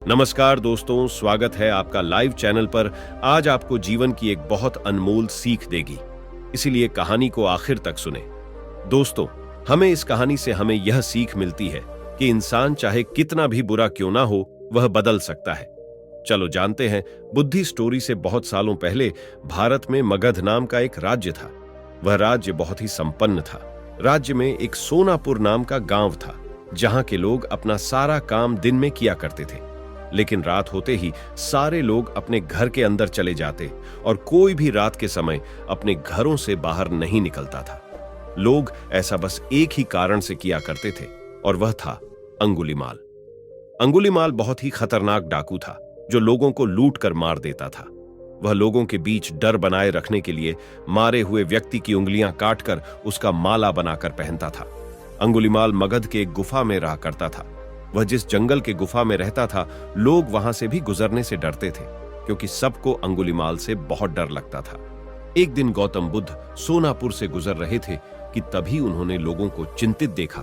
नमस्कार दोस्तों, स्वागत है आपका लाइव चैनल पर। आज आपको जीवन की एक बहुत अनमोल सीख देगी, इसीलिए कहानी को आखिर तक सुने। दोस्तों, हमें इस कहानी से हमें यह सीख मिलती है कि इंसान चाहे कितना भी बुरा क्यों ना हो, वह बदल सकता है। चलो जानते हैं। बुद्धि स्टोरी से बहुत सालों पहले भारत में मगध नाम का एक राज्य था। वह राज्य बहुत ही संपन्न था। राज्य में एक सोनापुर नाम का गांव था, जहां के लोग अपना सारा काम दिन में किया करते थे। लेकिन रात होते ही सारे लोग अपने घर के अंदर चले जाते और कोई भी रात के समय अपने घरों से बाहर नहीं निकलता था। लोग ऐसा बस एक ही कारण से किया करते थे, और वह था अंगुलीमाल। अंगुलीमाल बहुत ही खतरनाक डाकू था, जो लोगों को लूट कर मार देता था। वह लोगों के बीच डर बनाए रखने के लिए मारे हुए व्यक्ति की उंगलियां काटकर उसका माला बनाकर पहनता था। अंगुलीमाल मगध के एक गुफा में रहा करता था। वह जिस जंगल के गुफा में रहता था, लोग वहां से भी गुजरने से डरते थे, क्योंकि सबको अंगुलीमाल से बहुत डर लगता था। एक दिन गौतम बुद्ध सोनापुर से गुजर रहे थे कि तभी उन्होंने लोगों को चिंतित देखा।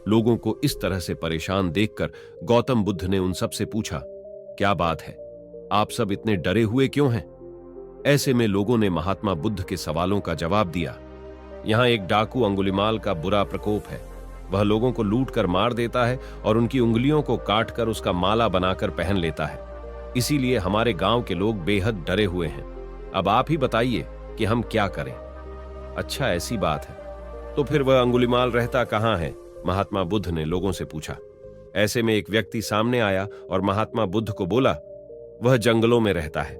लोगों को इस तरह से परेशान देखकर गौतम बुद्ध ने उन सब से पूछा, क्या बात है, आप सब इतने डरे हुए क्यों हैं? ऐसे में लोगों ने महात्मा बुद्ध के सवालों का जवाब दिया। यहां एक डाकू अंगुलीमाल का बुरा प्रकोप है। वह लोगों को लूट कर मार देता है और उनकी उंगलियों को काटकर उसका माला बनाकर पहन लेता है। इसीलिए हमारे गांव के लोग बेहद डरे हुए हैं। अब आप ही बताइए कि हम क्या करें। अच्छा, ऐसी बात है, तो फिर वह अंगुलीमाल रहता कहां है? महात्मा बुद्ध ने लोगों से पूछा। ऐसे में एक व्यक्ति सामने आया और महात्मा बुद्ध को बोला, वह जंगलों में रहता है।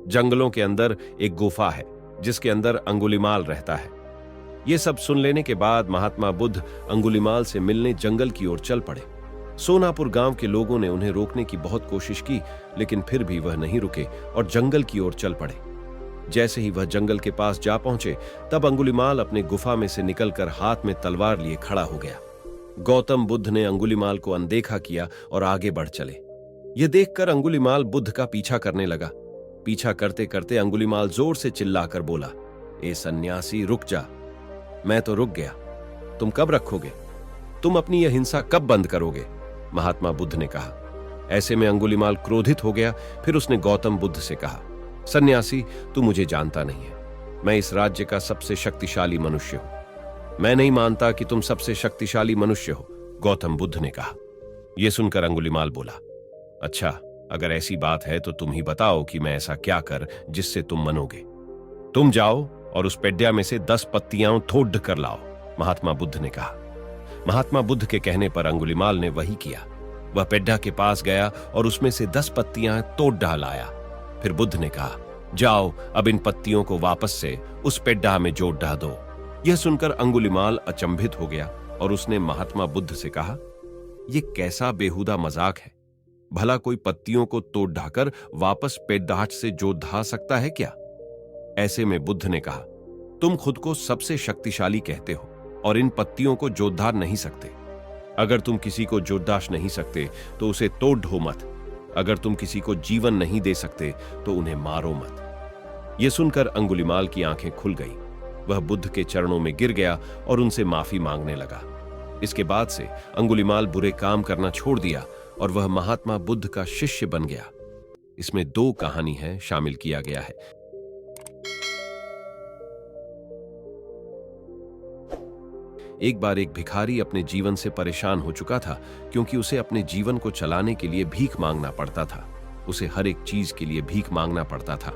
जंगलों के अंदर एक गुफा है, जिसके अंदर अंगुलीमाल रहता है। ये सब सुन लेने के बाद महात्मा बुद्ध अंगुलीमाल से मिलने जंगल की ओर चल पड़े। सोनापुर गांव के लोगों ने उन्हें रोकने की बहुत कोशिश की, लेकिन फिर भी वह नहीं रुके और जंगल की ओर चल पड़े। जैसे ही वह जंगल के पास जा पहुंचे, तब अंगुलीमाल अपने गुफा में से निकलकर हाथ में तलवार लिए खड़ा हो गया। गौतम बुद्ध ने अंगुलीमाल को अनदेखा किया और आगे बढ़ चले। यह देखकर अंगुलीमाल बुद्ध का पीछा करने लगा। पीछा करते करते अंगुलीमाल जोर से चिल्लाकर बोला, ए सन्यासी, रुक जा। मैं तो रुक गया, तुम कब रखोगे? तुम अपनी यह हिंसा कब बंद करोगे? महात्मा बुद्ध ने कहा। ऐसे में अंगुलीमाल क्रोधित हो गया। फिर उसने गौतम बुद्ध से कहा, सन्यासी, तू मुझे जानता नहीं है। मैं इस राज्य का सबसे शक्तिशाली मनुष्य हूं। मैं नहीं मानता कि तुम सबसे शक्तिशाली मनुष्य हो, गौतम बुद्ध ने कहा। यह सुनकर अंगुलीमाल बोला, अच्छा, अगर ऐसी बात है तो तुम ही बताओ कि मैं ऐसा क्या कर जिससे तुम मनोगे। तुम जाओ और उस पेड्या में से 10 पत्तियां तोड़ कर लाओ, महात्मा बुद्ध ने कहा। महात्मा बुद्ध के कहने पर अंगुलीमाल ने वही किया। वह पेड्या के पास गया और उसमें से 10 पत्तियां तोड़ डाल आया। फिर बुद्ध ने कहा, जाओ, अब इन पत्तियों को वापस से उस पेड्या में जोड़ डाल दो। यह सुनकर अंगुलीमाल अचंभित हो गया और उसने महात्मा बुद्ध से कहा, यह कैसा बेहुदा मजाक है? भला कोई पत्तियों को तोड़ ढाकर वापस पेड्डाट से जोड़ ढा सकता है क्या? ऐसे में बुद्ध ने कहा, तुम खुद को सबसे शक्तिशाली कहते हो और इन पत्तियों को जोतधार नहीं सकते। अगर तुम किसी को जोतदाश नहीं सकते तो उसे तोड़ ढो मत। अगर तुम किसी को जीवन नहीं दे सकते तो उन्हें मारो मत। यह सुनकर अंगुलीमाल की आंखें खुल गई। वह बुद्ध के चरणों में गिर गया और उनसे माफी मांगने लगा। इसके बाद से अंगुलीमाल बुरे काम करना छोड़ दिया और वह महात्मा बुद्ध का शिष्य बन गया। इसमें 2 कहानी है शामिल किया गया है। एक बार एक भिखारी अपने जीवन से परेशान हो चुका था, क्योंकि उसे अपने जीवन को चलाने के लिए भीख मांगना पड़ता था। उसे हर एक चीज के लिए भीख मांगना पड़ता था।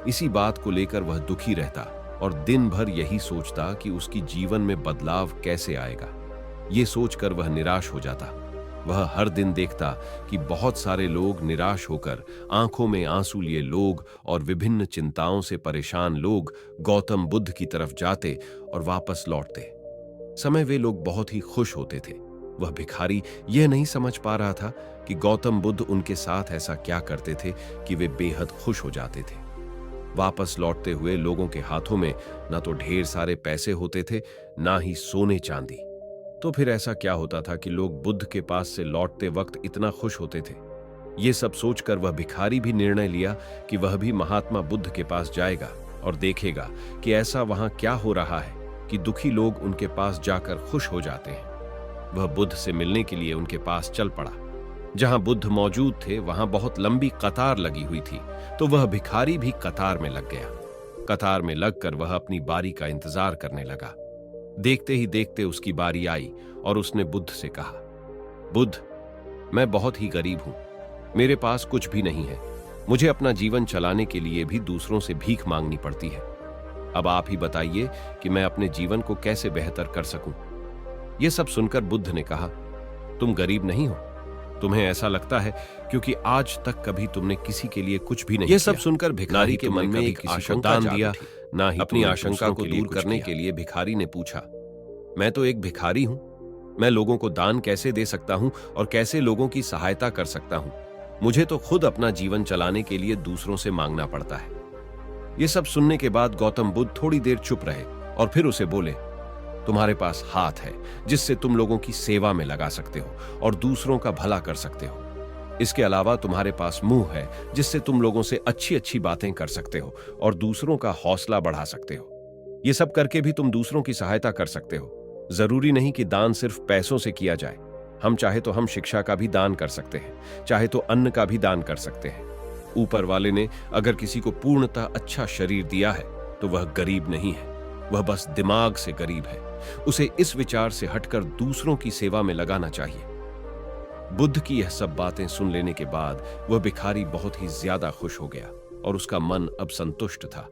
इसी बात को लेकर वह दुखी रहता और दिन भर यही सोचता कि उसकी जीवन में बदलाव कैसे आएगा। ये सोचकर वह निराश हो जाता। वह हर दिन देखता कि बहुत सारे लोग निराश होकर, आंखों में आंसू लिए लोग और विभिन्न चिंताओं से परेशान लोग गौतम बुद्ध की तरफ जाते और वापस लौटते। समय वे लोग बहुत ही खुश होते थे। वह भिखारी यह नहीं समझ पा रहा था कि गौतम बुद्ध उनके साथ ऐसा क्या करते थे कि वे बेहद खुश हो जाते थे। वापस लौटते हुए लोगों के हाथों में ना तो ढेर सारे पैसे होते थे, ना ही सोने चांदी। तो फिर ऐसा क्या होता था कि लोग बुद्ध के पास से लौटते वक्त इतना खुश होते थे? ये सब सोचकर वह भिखारी भी निर्णय लिया कि वह भी महात्मा बुद्ध के पास जाएगा और देखेगा कि ऐसा वहां क्या हो रहा है कि दुखी लोग उनके पास जाकर खुश हो जाते हैं। वह बुद्ध से मिलने के लिए उनके पास चल पड़ा। जहां बुद्ध मौजूद थे वहां बहुत लंबी कतार लगी हुई थी, तो वह भिखारी भी कतार में लग गया। कतार में लगकर वह अपनी बारी का इंतजार करने लगा। देखते ही देखते उसकी बारी आई और उसने बुद्ध से कहा, बुद्ध, मैं बहुत ही गरीब हूं, मेरे पास कुछ भी नहीं है, मुझे अपना जीवन चलाने के लिए भी दूसरों से भीख मांगनी पड़ती है। अब आप ही बताइए कि मैं अपने जीवन को कैसे बेहतर कर सकूं। यह सब सुनकर बुद्ध ने कहा, तुम गरीब नहीं हो, तुम्हें ऐसा लगता है क्योंकि आज तक कभी तुमने किसी के लिए कुछ भी नहीं किया। सब सुनकर भिखारी के मन में एक आशंका दिया, ना ही अपनी आशंका को दूर करने के लिए भिखारी ने पूछा, मैं तो एक भिखारी हूं, मैं लोगों को दान कैसे दे सकता हूं और कैसे लोगों की सहायता कर सकता हूं? मुझे तो खुद अपना जीवन चलाने के लिए दूसरों से मांगना पड़ता है। यह सब सुनने के बाद गौतम बुद्ध थोड़ी देर चुप रहे और फिर उसे बोले, तुम्हारे पास हाथ है जिससे तुम लोगों की सेवा में लगा सकते हो और दूसरों का भला कर सकते हो। इसके अलावा तुम्हारे पास मुंह है जिससे तुम लोगों से अच्छी अच्छी बातें कर सकते हो और दूसरों का हौसला बढ़ा सकते हो। ये सब करके भी तुम दूसरों की सहायता कर सकते हो। जरूरी नहीं कि दान सिर्फ पैसों से किया जाए, हम चाहे तो हम शिक्षा का भी दान कर सकते हैं, चाहे तो अन्न का भी दान कर सकते हैं। ऊपर वाले ने अगर किसी को पूर्णतः अच्छा शरीर दिया है तो वह गरीब नहीं है, वह बस दिमाग से गरीब है। उसे इस विचार से हटकर दूसरों की सेवा में लगाना चाहिए। बुद्ध की यह सब बातें सुन लेने के बाद वह भिखारी बहुत ही ज्यादा खुश हो गया और उसका मन अब संतुष्ट था।